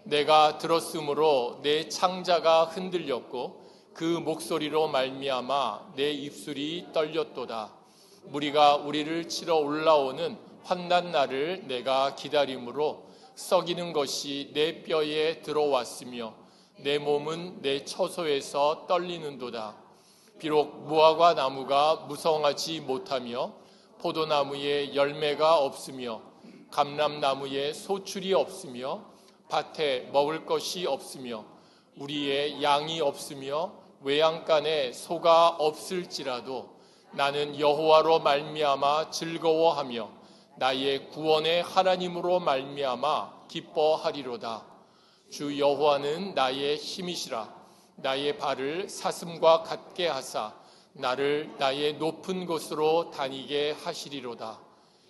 내가 들었으므로 내 창자가 흔들렸고 그 목소리로 말미암아 내 입술이 떨렸도다. 무리가 우리를 치러 올라오는 환난 날을 내가 기다림으로 썩이는 것이 내 뼈에 들어왔으며 내 몸은 내 처소에서 떨리는도다. 비록 무화과 나무가 무성하지 못하며 포도나무에 열매가 없으며 감람나무에 소출이 없으며 밭에 먹을 것이 없으며 우리의 양이 없으며 외양간에 소가 없을지라도 나는 여호와로 말미암아 즐거워하며 나의 구원의 하나님으로 말미암아 기뻐하리로다. 주 여호와는 나의 힘이시라. 나의 발을 사슴과 같게 하사 나를 나의 높은 곳으로 다니게 하시리로다.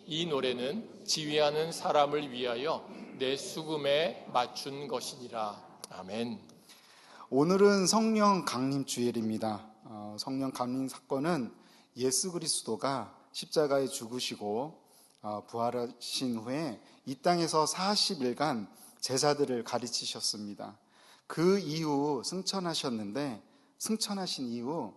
이 노래는 지휘하는 사람을 위하여 내 수금에 맞춘 것이니라. 아멘. 오늘은 성령 강림 주일입니다. 성령 강림 사건은 예수 그리스도가 십자가에 죽으시고 부활하신 후에 이 땅에서 40일간 제자들을 가르치셨습니다. 그 이후 승천하신 이후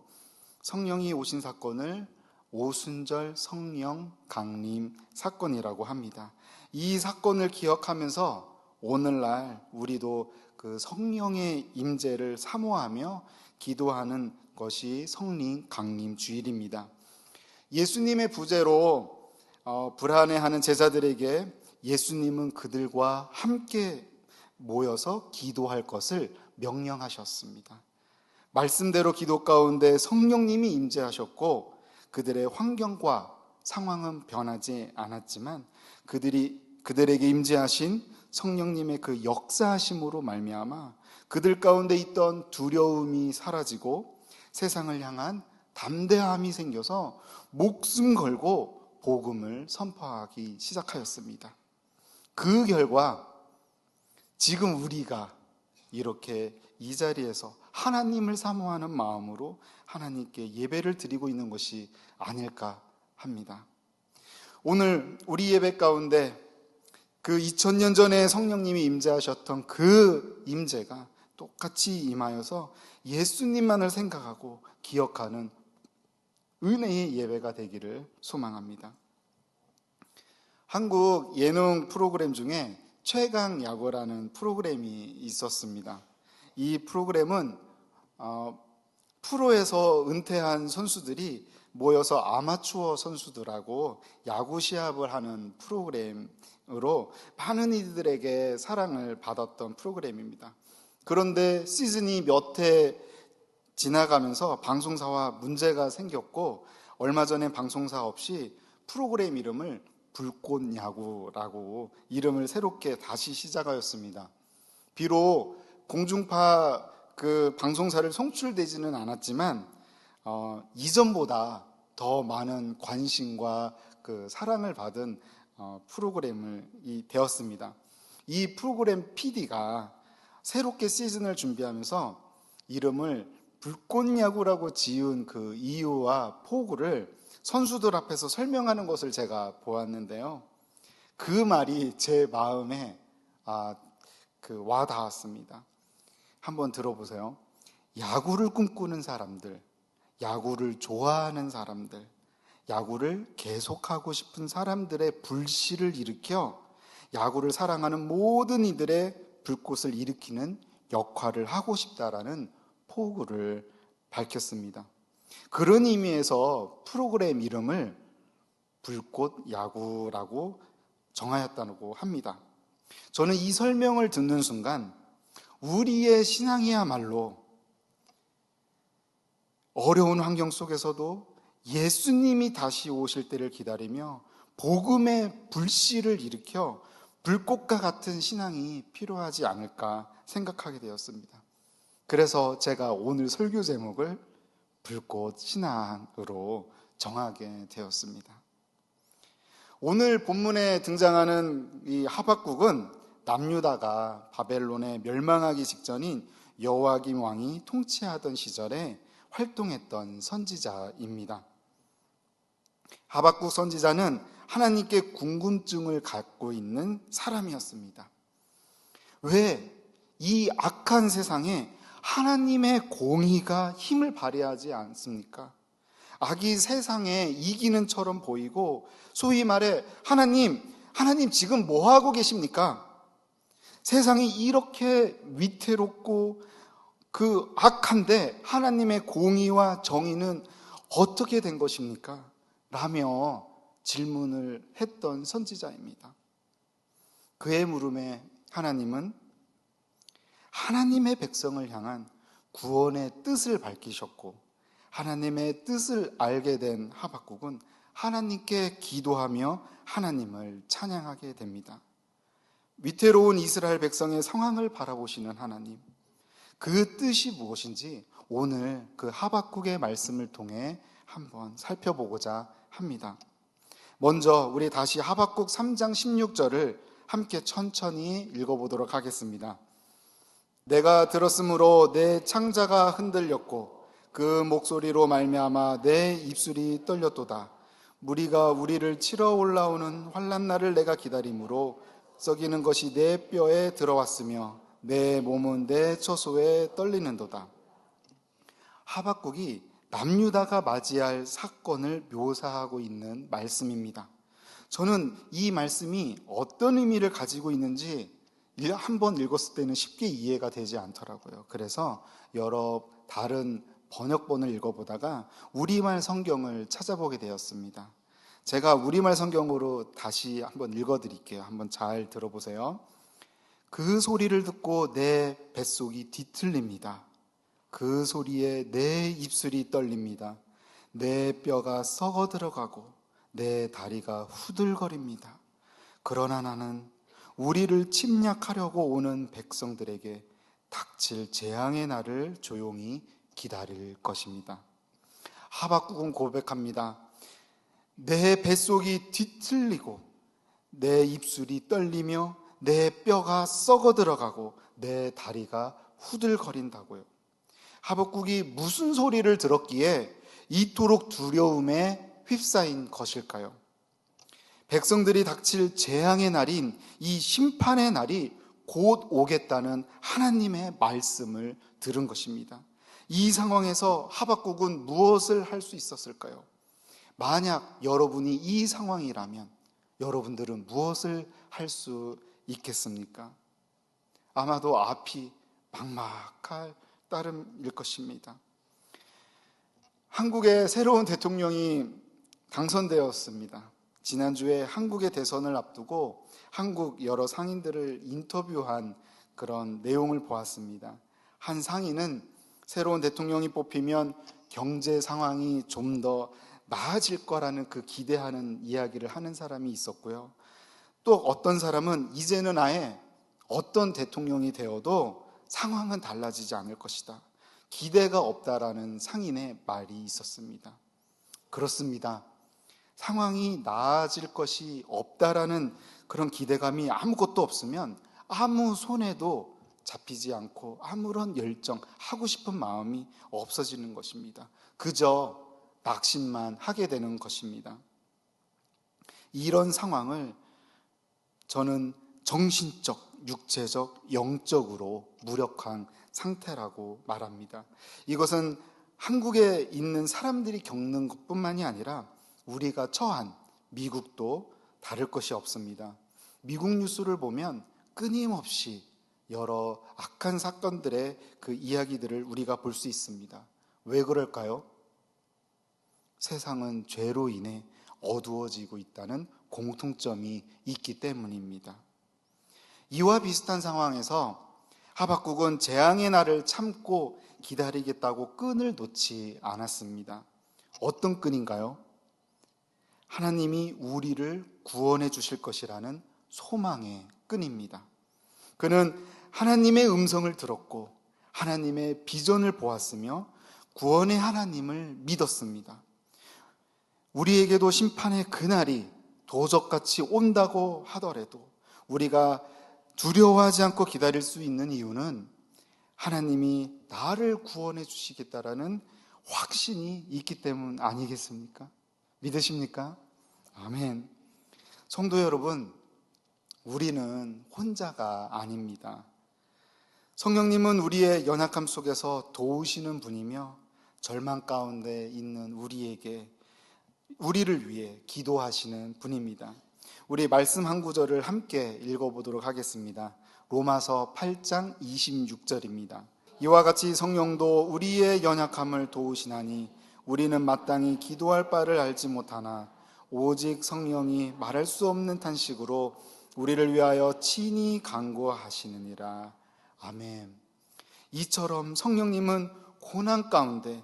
성령이 오신 사건을 오순절 성령 강림 사건이라고 합니다. 이 사건을 기억하면서 오늘날 우리도 그 성령의 임재를 사모하며 기도하는 것이 성령 강림 주일입니다. 예수님의 부재로 불안해하는 제자들에게 예수님은 그들과 함께 모여서 기도할 것을 명령하셨습니다. 말씀대로 기도 가운데 성령님이 임재하셨고 그들의 환경과 상황은 변하지 않았지만 그들에게 임재하신 성령님의 그 역사하심으로 말미암아 그들 가운데 있던 두려움이 사라지고 세상을 향한 담대함이 생겨서 목숨 걸고 복음을 선포하기 시작하였습니다. 그 결과 지금 우리가 이렇게 이 자리에서 하나님을 사모하는 마음으로 하나님께 예배를 드리고 있는 것이 아닐까 합니다. 오늘 우리 예배 가운데 그 2000년 전에 성령님이 임재하셨던 그 임재가 똑같이 임하여서 예수님만을 생각하고 기억하는 은혜의 예배가 되기를 소망합니다. 한국 예능 프로그램 중에 최강 야구라는 프로그램이 있었습니다. 이 프로그램은 프로에서 은퇴한 선수들이 모여서 아마추어 선수들하고 야구 시합을 하는 프로그램으로 많은 이들에게 사랑을 받았던 프로그램입니다. 그런데 시즌이 몇 해 지나가면서 방송사와 문제가 생겼고 얼마 전에 방송사 없이 프로그램 이름을 불꽃야구라고 이름을 새롭게 다시 시작하였습니다. 비록 공중파 그 방송사를 송출되지는 않았지만 이전보다 더 많은 관심과 그 사랑을 받은 프로그램이 되었습니다. 이 프로그램 PD가 새롭게 시즌을 준비하면서 이름을 불꽃야구라고 지은 그 이유와 포구를 선수들 앞에서 설명하는 것을 제가 보았는데요. 그 말이 제 마음에 와 닿았습니다. 한번 들어보세요. 야구를 꿈꾸는 사람들, 야구를 좋아하는 사람들, 야구를 계속하고 싶은 사람들의 불씨를 일으켜 야구를 사랑하는 모든 이들의 불꽃을 일으키는 역할을 하고 싶다라는 포부를 밝혔습니다. 그런 의미에서 프로그램 이름을 불꽃야구라고 정하였다고 합니다. 저는 이 설명을 듣는 순간 우리의 신앙이야말로 어려운 환경 속에서도 예수님이 다시 오실 때를 기다리며 복음의 불씨를 일으켜 불꽃과 같은 신앙이 필요하지 않을까 생각하게 되었습니다. 그래서 제가 오늘 설교 제목을 불꽃 신앙으로 정하게 되었습니다. 오늘 본문에 등장하는 이 하박국은 남유다가 바벨론에 멸망하기 직전인 여호야김 왕이 통치하던 시절에 활동했던 선지자입니다. 하박국 선지자는 하나님께 궁금증을 갖고 있는 사람이었습니다. 왜 이 악한 세상에 하나님의 공의가 힘을 발휘하지 않습니까? 악이 세상에 이기는 처럼 보이고, 소위 말해 하나님 지금 뭐 하고 계십니까? 세상이 이렇게 위태롭고 그 악한데 하나님의 공의와 정의는 어떻게 된 것입니까? 라며 질문을 했던 선지자입니다. 그의 물음에 하나님은 하나님의 백성을 향한 구원의 뜻을 밝히셨고, 하나님의 뜻을 알게 된 하박국은 하나님께 기도하며 하나님을 찬양하게 됩니다. 위태로운 이스라엘 백성의 상황을 바라보시는 하나님, 그 뜻이 무엇인지 오늘 그 하박국의 말씀을 통해 한번 살펴보고자 합니다. 먼저 우리 다시 하박국 3장 16절을 함께 천천히 읽어보도록 하겠습니다. 내가 들었으므로 내 창자가 흔들렸고 그 목소리로 말미암아 내 입술이 떨렸도다. 무리가 우리를 치러 올라오는 환난 날을 내가 기다림으로 썩이는 것이 내 뼈에 들어왔으며 내 몸은 내 처소에 떨리는도다. 하박국이 남유다가 맞이할 사건을 묘사하고 있는 말씀입니다. 저는 이 말씀이 어떤 의미를 가지고 있는지 한번 읽었을 때는 쉽게 이해가 되지 않더라고요. 그래서 여러 다른 번역본을 읽어보다가 우리말 성경을 찾아보게 되었습니다. 제가 우리말 성경으로 다시 한번 읽어드릴게요. 한번 잘 들어보세요. 그 소리를 듣고 내 뱃속이 뒤틀립니다. 그 소리에 내 입술이 떨립니다. 내 뼈가 썩어 들어가고 내 다리가 후들거립니다. 그러나 나는 우리를 침략하려고 오는 백성들에게 닥칠 재앙의 날을 조용히 기다릴 것입니다. 하박국은 고백합니다. 내 뱃속이 뒤틀리고 내 입술이 떨리며 내 뼈가 썩어 들어가고 내 다리가 후들거린다고요. 하박국이 무슨 소리를 들었기에 이토록 두려움에 휩싸인 것일까요? 백성들이 닥칠 재앙의 날인 이 심판의 날이 곧 오겠다는 하나님의 말씀을 들은 것입니다. 이 상황에서 하박국은 무엇을 할 수 있었을까요? 만약 여러분이 이 상황이라면 여러분들은 무엇을 할 수 있겠습니까? 아마도 앞이 막막할 따름일 것입니다. 한국의 새로운 대통령이 당선되었습니다. 지난주에 한국의 대선을 앞두고 한국 여러 상인들을 인터뷰한 그런 내용을 보았습니다. 한 상인은 새로운 대통령이 뽑히면 경제 상황이 좀 더 나아질 거라는 그 기대하는 이야기를 하는 사람이 있었고요. 또 어떤 사람은 이제는 아예 어떤 대통령이 되어도 상황은 달라지지 않을 것이다. 기대가 없다라는 상인의 말이 있었습니다. 그렇습니다. 상황이 나아질 것이 없다라는 그런 기대감이 아무것도 없으면 아무 손해도 잡히지 않고 아무런 열정, 하고 싶은 마음이 없어지는 것입니다. 그저 낙심만 하게 되는 것입니다. 이런 상황을 저는 정신적, 육체적, 영적으로 무력한 상태라고 말합니다. 이것은 한국에 있는 사람들이 겪는 것뿐만이 아니라 우리가 처한 미국도 다를 것이 없습니다. 미국 뉴스를 보면 끊임없이 여러 악한 사건들의 그 이야기들을 우리가 볼 수 있습니다. 왜 그럴까요? 세상은 죄로 인해 어두워지고 있다는 공통점이 있기 때문입니다. 이와 비슷한 상황에서 하박국은 재앙의 날을 참고 기다리겠다고 끈을 놓지 않았습니다. 어떤 끈인가요? 하나님이 우리를 구원해 주실 것이라는 소망의 끈입니다. 그는 하나님의 음성을 들었고 하나님의 비전을 보았으며 구원의 하나님을 믿었습니다. 우리에게도 심판의 그날이 도적같이 온다고 하더라도 우리가 두려워하지 않고 기다릴 수 있는 이유는 하나님이 나를 구원해 주시겠다라는 확신이 있기 때문 아니겠습니까? 믿으십니까? 아멘. 성도 여러분, 우리는 혼자가 아닙니다. 성령님은 우리의 연약함 속에서 도우시는 분이며 절망 가운데 있는 우리를 위해 기도하시는 분입니다. 우리 말씀 한 구절을 함께 읽어보도록 하겠습니다. 로마서 8장 26절입니다. 이와 같이 성령도 우리의 연약함을 도우시나니 우리는 마땅히 기도할 바를 알지 못하나 오직 성령이 말할 수 없는 탄식으로 우리를 위하여 친히 간구하시느니라. 아멘. 이처럼 성령님은 고난 가운데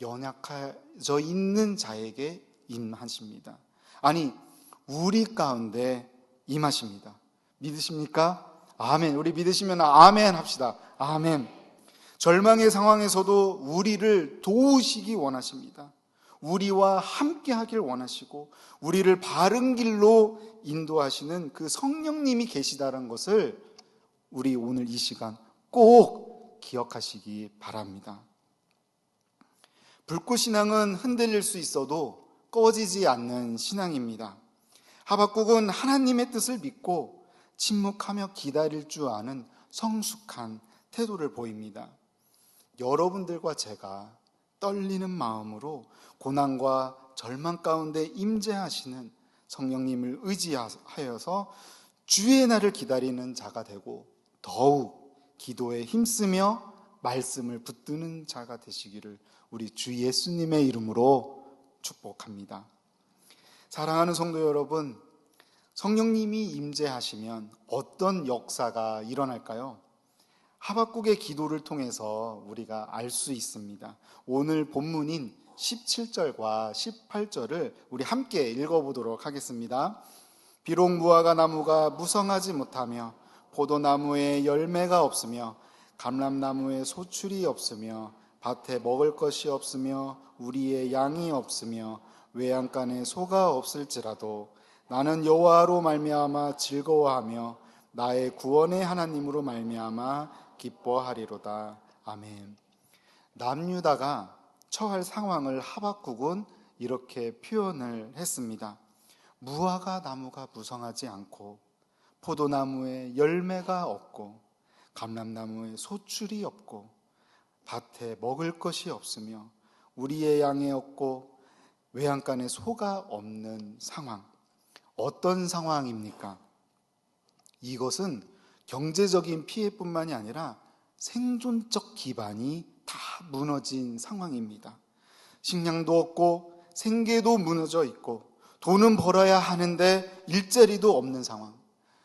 연약해져 있는 자에게 임하십니다. 아니, 우리 가운데 임하십니다. 믿으십니까? 아멘. 우리 믿으시면 아멘 합시다. 아멘. 절망의 상황에서도 우리를 도우시기 원하십니다. 우리와 함께 하길 원하시고 우리를 바른 길로 인도하시는 그 성령님이 계시다는 것을 우리 오늘 이 시간 꼭 기억하시기 바랍니다. 불꽃신앙은 흔들릴 수 있어도 꺼지지 않는 신앙입니다. 하박국은 하나님의 뜻을 믿고 침묵하며 기다릴 줄 아는 성숙한 태도를 보입니다. 여러분들과 제가 떨리는 마음으로 고난과 절망 가운데 임재하시는 성령님을 의지하여서 주의 날을 기다리는 자가 되고 더욱 기도에 힘쓰며 말씀을 붙드는 자가 되시기를 우리 주 예수님의 이름으로 축복합니다. 사랑하는 성도 여러분, 성령님이 임재하시면 어떤 역사가 일어날까요? 하박국의 기도를 통해서 우리가 알 수 있습니다. 오늘 본문인 17절과 18절을 우리 함께 읽어보도록 하겠습니다. 비록 무화과 나무가 무성하지 못하며 포도나무에 열매가 없으며 감람나무에 소출이 없으며 밭에 먹을 것이 없으며 우리의 양이 없으며 외양간에 소가 없을지라도 나는 여호와로 말미암아 즐거워하며 나의 구원의 하나님으로 말미암아 기뻐하리로다. 아멘. 남유다가 처할 상황을 하박국은 이렇게 표현을 했습니다. 무화과 나무가 무성하지 않고 포도나무에 열매가 없고 감람나무에 소출이 없고 밭에 먹을 것이 없으며 우리의 양이 없고 외양간에 소가 없는 상황. 어떤 상황입니까? 이것은 경제적인 피해뿐만이 아니라 생존적 기반이 다 무너진 상황입니다. 식량도 없고 생계도 무너져 있고 돈은 벌어야 하는데 일자리도 없는 상황.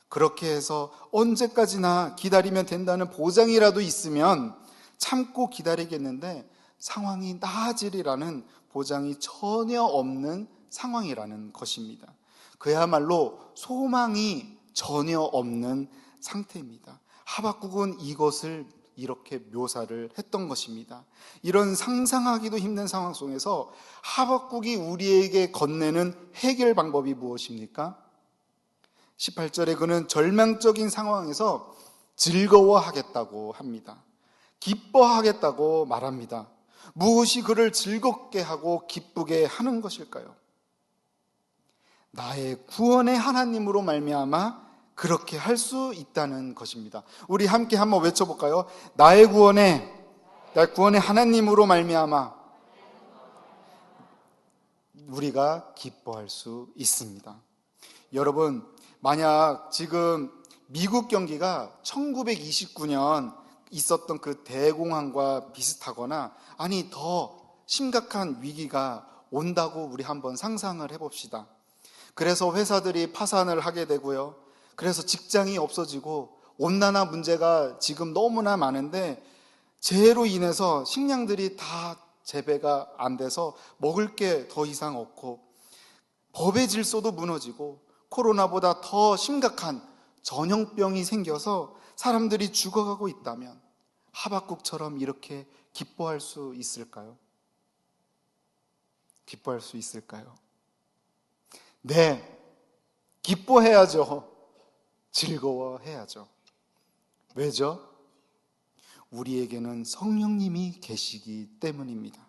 그렇게 해서 언제까지나 기다리면 된다는 보장이라도 있으면 참고 기다리겠는데 상황이 나아지리라는 보장이 전혀 없는 상황이라는 것입니다. 그야말로 소망이 전혀 없는 상태입니다. 하박국은 이것을 이렇게 묘사를 했던 것입니다. 이런 상상하기도 힘든 상황 속에서 하박국이 우리에게 건네는 해결 방법이 무엇입니까? 18절에 그는 절망적인 상황에서 즐거워하겠다고 합니다. 기뻐하겠다고 말합니다. 무엇이 그를 즐겁게 하고 기쁘게 하는 것일까요? 나의 구원의 하나님으로 말미암아 그렇게 할 수 있다는 것입니다. 우리 함께 한번 외쳐볼까요? 나의 구원의 하나님으로 말미암아 우리가 기뻐할 수 있습니다. 여러분, 만약 지금 미국 경기가 1929년 있었던 그 대공황과 비슷하거나 아니 더 심각한 위기가 온다고 우리 한번 상상을 해봅시다. 그래서 회사들이 파산을 하게 되고요. 그래서 직장이 없어지고 온난화 문제가 지금 너무나 많은데 재해로 인해서 식량들이 다 재배가 안 돼서 먹을 게 더 이상 없고 법의 질서도 무너지고 코로나보다 더 심각한 전염병이 생겨서 사람들이 죽어가고 있다면 하박국처럼 이렇게 기뻐할 수 있을까요? 기뻐할 수 있을까요? 네, 기뻐해야죠. 즐거워해야죠. 왜죠? 우리에게는 성령님이 계시기 때문입니다.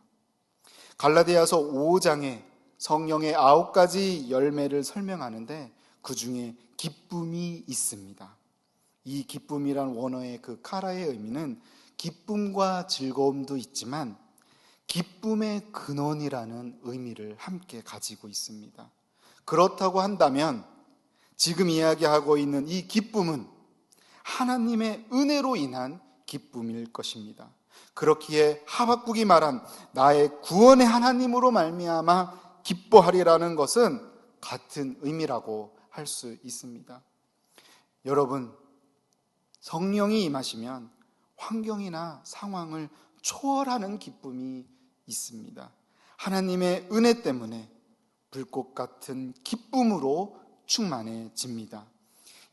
갈라디아서 5장에 성령의 9가지 열매를 설명하는데 그 중에 기쁨이 있습니다. 이 기쁨이란 원어의 그 카라의 의미는 기쁨과 즐거움도 있지만 기쁨의 근원이라는 의미를 함께 가지고 있습니다. 그렇다고 한다면 지금 이야기하고 있는 이 기쁨은 하나님의 은혜로 인한 기쁨일 것입니다. 그렇기에 하박국이 말한 나의 구원의 하나님으로 말미암아 기뻐하리라는 것은 같은 의미라고 할 수 있습니다. 여러분, 성령이 임하시면 환경이나 상황을 초월하는 기쁨이 있습니다. 하나님의 은혜 때문에 불꽃 같은 기쁨으로 충만해집니다.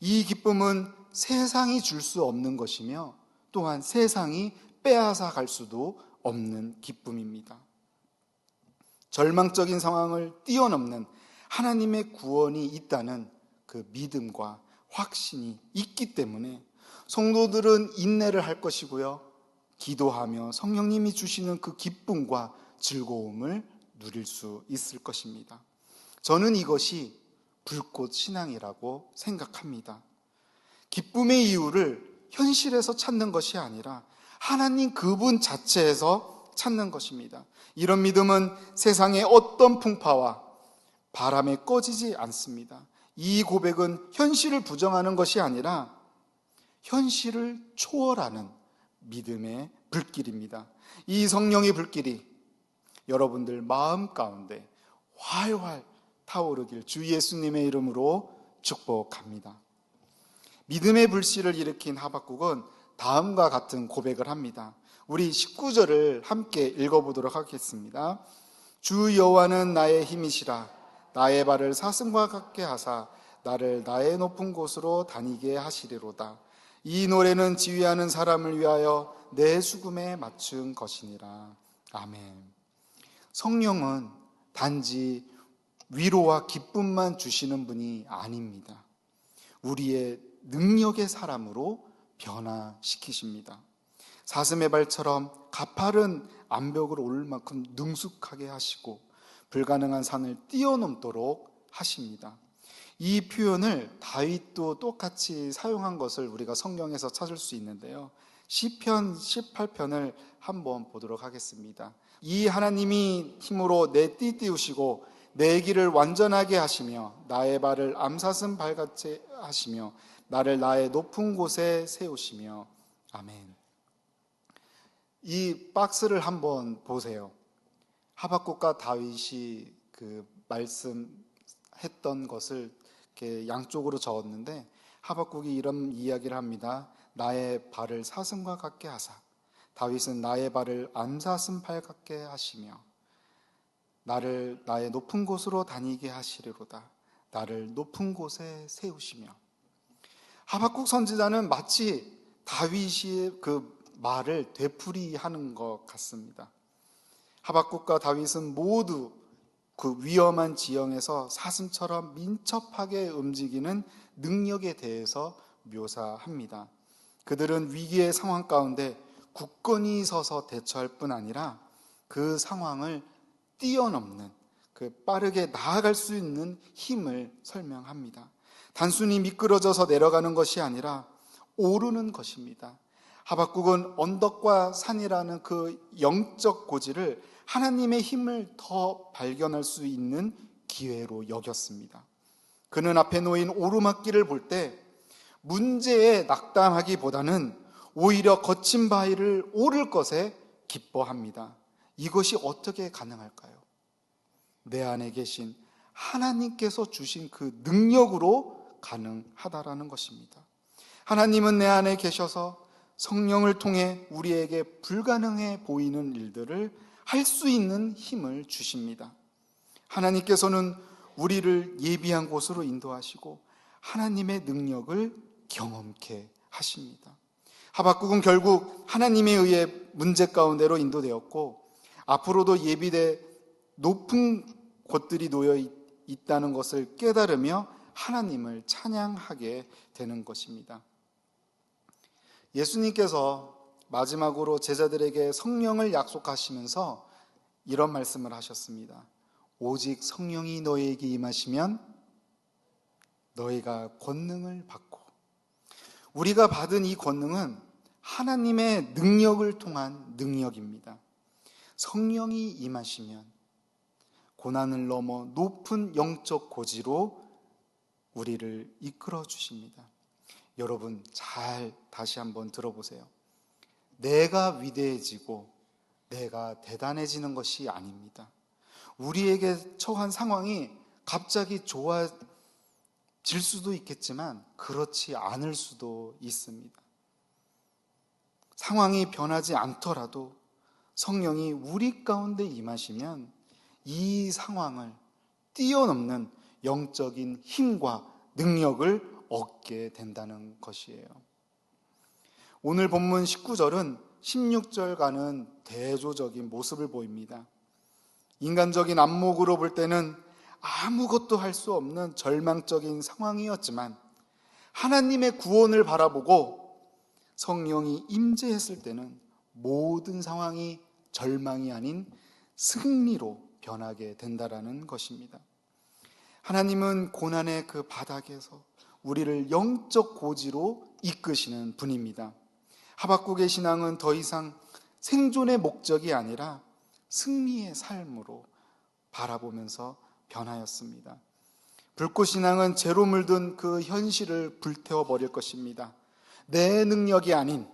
이 기쁨은 세상이 줄 수 없는 것이며 또한 세상이 빼앗아 갈 수도 없는 기쁨입니다. 절망적인 상황을 뛰어넘는 하나님의 구원이 있다는 그 믿음과 확신이 있기 때문에 성도들은 인내를 할 것이고요, 기도하며 성령님이 주시는 그 기쁨과 즐거움을 누릴 수 있을 것입니다. 저는 이것이 불꽃 신앙이라고 생각합니다. 기쁨의 이유를 현실에서 찾는 것이 아니라 하나님 그분 자체에서 찾는 것입니다. 이런 믿음은 세상의 어떤 풍파와 바람에 꺼지지 않습니다. 이 고백은 현실을 부정하는 것이 아니라 현실을 초월하는 믿음의 불길입니다. 이 성령의 불길이 여러분들 마음 가운데 활활 타오르길 주 예수님의 이름으로 축복합니다. 믿음의 불씨를 일으킨 하박국은 다음과 같은 고백을 합니다. 우리 19절을 함께 읽어보도록 하겠습니다. 주 여호와는 나의 힘이시라. 나의 발을 사슴과 같게 하사 나를 나의 높은 곳으로 다니게 하시리로다. 이 노래는 지휘하는 사람을 위하여 내 수금에 맞춘 것이니라. 아멘. 성령은 단지 위로와 기쁨만 주시는 분이 아닙니다. 우리의 능력의 사람으로 변화시키십니다. 사슴의 발처럼 가파른 암벽을 오를 만큼 능숙하게 하시고 불가능한 산을 뛰어넘도록 하십니다. 이 표현을 다윗도 똑같이 사용한 것을 우리가 성경에서 찾을 수 있는데요, 시편 18편을 한번 보도록 하겠습니다. 이 하나님이 힘으로 내 띠 띄우시고 내 길을 완전하게 하시며 나의 발을 암사슴 발같이 하시며 나를 나의 높은 곳에 세우시며. 아멘. 이 박스를 한번 보세요. 하박국과 다윗이 그 말씀했던 것을 이렇게 양쪽으로 적었는데 하박국이 이런 이야기를 합니다. 나의 발을 사슴과 같게 하사, 다윗은 나의 발을 암사슴 발 같게 하시며 나를 나의 높은 곳으로 다니게 하시리로다. 나를 높은 곳에 세우시며. 하박국 선지자는 마치 다윗이 그 말을 되풀이하는 것 같습니다. 하박국과 다윗은 모두 그 위험한 지형에서 사슴처럼 민첩하게 움직이는 능력에 대해서 묘사합니다. 그들은 위기의 상황 가운데 굳건히 서서 대처할 뿐 아니라 그 상황을 뛰어넘는, 그 빠르게 나아갈 수 있는 힘을 설명합니다. 단순히 미끄러져서 내려가는 것이 아니라 오르는 것입니다. 하박국은 언덕과 산이라는 그 영적 고지를 하나님의 힘을 더 발견할 수 있는 기회로 여겼습니다. 그는 앞에 놓인 오르막길을 볼 때 문제에 낙담하기보다는 오히려 거친 바위를 오를 것에 기뻐합니다. 이것이 어떻게 가능할까요? 내 안에 계신 하나님께서 주신 그 능력으로 가능하다라는 것입니다. 하나님은 내 안에 계셔서 성령을 통해 우리에게 불가능해 보이는 일들을 할 수 있는 힘을 주십니다. 하나님께서는 우리를 예비한 곳으로 인도하시고 하나님의 능력을 경험케 하십니다. 하박국은 결국 하나님에 의해 문제 가운데로 인도되었고 앞으로도 예비돼 높은 곳들이 놓여 있다는 것을 깨달으며 하나님을 찬양하게 되는 것입니다. 예수님께서 마지막으로 제자들에게 성령을 약속하시면서 이런 말씀을 하셨습니다. 오직 성령이 너희에게 임하시면 너희가 권능을 받고. 우리가 받은 이 권능은 하나님의 능력을 통한 능력입니다. 성령이 임하시면 고난을 넘어 높은 영적 고지로 우리를 이끌어 주십니다. 여러분, 잘 다시 한번 들어보세요. 내가 위대해지고 내가 대단해지는 것이 아닙니다. 우리에게 처한 상황이 갑자기 좋아질 수도 있겠지만 그렇지 않을 수도 있습니다. 상황이 변하지 않더라도 성령이 우리 가운데 임하시면 이 상황을 뛰어넘는 영적인 힘과 능력을 얻게 된다는 것이에요. 오늘 본문 19절은 16절과는 대조적인 모습을 보입니다. 인간적인 안목으로 볼 때는 아무것도 할 수 없는 절망적인 상황이었지만 하나님의 구원을 바라보고 성령이 임재했을 때는 모든 상황이 절망이 아닌 승리로 변하게 된다라는 것입니다. 하나님은 고난의 그 바닥에서 우리를 영적 고지로 이끄시는 분입니다. 하박국의 신앙은 더 이상 생존의 목적이 아니라 승리의 삶으로 바라보면서 변하였습니다. 불꽃신앙은 죄로 물든 그 현실을 불태워버릴 것입니다. 내 능력이 아닌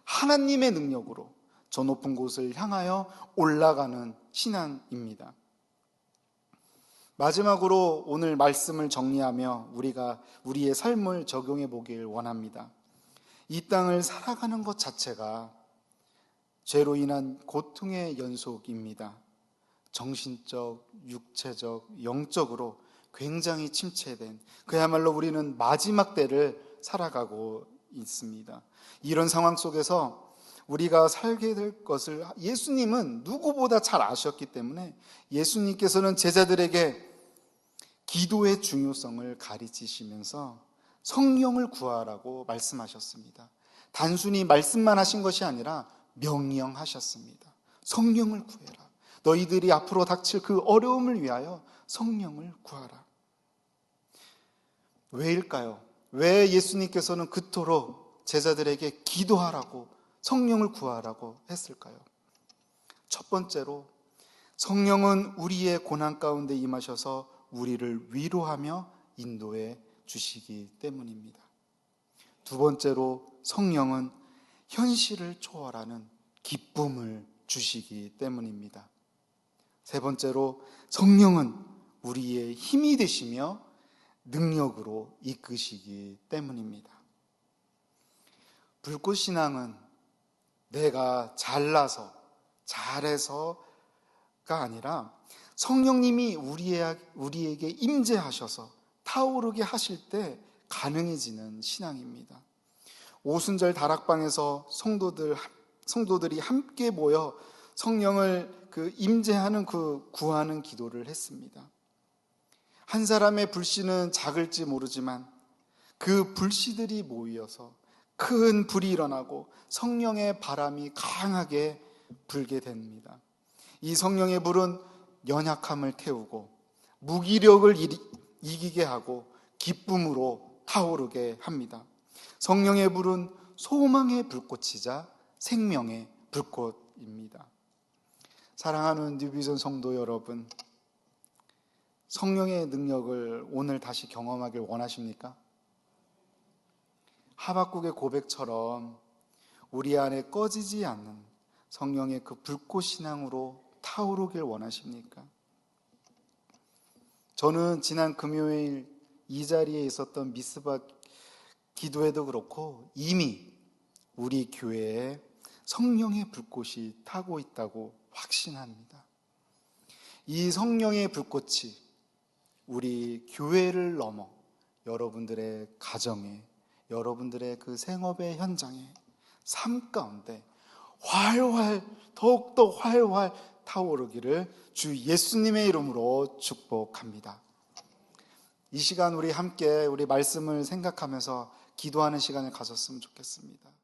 하나님의 능력으로 저 높은 곳을 향하여 올라가는 신앙입니다. 마지막으로 오늘 말씀을 정리하며 우리가 우리의 삶을 적용해 보길 원합니다. 이 땅을 살아가는 것 자체가 죄로 인한 고통의 연속입니다. 정신적, 육체적, 영적으로 굉장히 침체된, 그야말로 우리는 마지막 때를 살아가고 있습니다. 이런 상황 속에서 우리가 살게 될 것을 예수님은 누구보다 잘 아셨기 때문에 예수님께서는 제자들에게 기도의 중요성을 가르치시면서 성령을 구하라고 말씀하셨습니다. 단순히 말씀만 하신 것이 아니라 명령하셨습니다. 성령을 구해라. 너희들이 앞으로 닥칠 그 어려움을 위하여 성령을 구하라. 왜일까요? 왜 예수님께서는 그토록 제자들에게 기도하라고 성령을 구하라고 했을까요? 첫 번째로 성령은 우리의 고난 가운데 임하셔서 우리를 위로하며 인도해 주시기 때문입니다. 두 번째로 성령은 현실을 초월하는 기쁨을 주시기 때문입니다. 세 번째로 성령은 우리의 힘이 되시며 능력으로 이끄시기 때문입니다. 불꽃신앙은 내가 잘나서 잘해서가 아니라 성령님이 우리에게 임재하셔서 타오르게 하실 때 가능해지는 신앙입니다. 오순절 다락방에서 성도들이 함께 모여 성령을 임재하는 구하는 기도를 했습니다. 한 사람의 불씨는 작을지 모르지만 그 불씨들이 모여서 큰 불이 일어나고 성령의 바람이 강하게 불게 됩니다. 이 성령의 불은 연약함을 태우고 무기력을 이기게 하고 기쁨으로 타오르게 합니다. 성령의 불은 소망의 불꽃이자 생명의 불꽃입니다. 사랑하는 뉴비전 성도 여러분, 성령의 능력을 오늘 다시 경험하길 원하십니까? 하박국의 고백처럼 우리 안에 꺼지지 않는 성령의 그 불꽃 신앙으로 타오르길 원하십니까? 저는 지난 금요일 이 자리에 있었던 미스바 기도회도 그렇고 이미 우리 교회에 성령의 불꽃이 타고 있다고 확신합니다. 이 성령의 불꽃이 우리 교회를 넘어 여러분들의 가정에, 여러분들의 그 생업의 현장에, 삶 가운데 활활, 더욱더 활활 타오르기를 주 예수님의 이름으로 축복합니다. 이 시간 우리 함께 우리 말씀을 생각하면서 기도하는 시간을 가졌으면 좋겠습니다.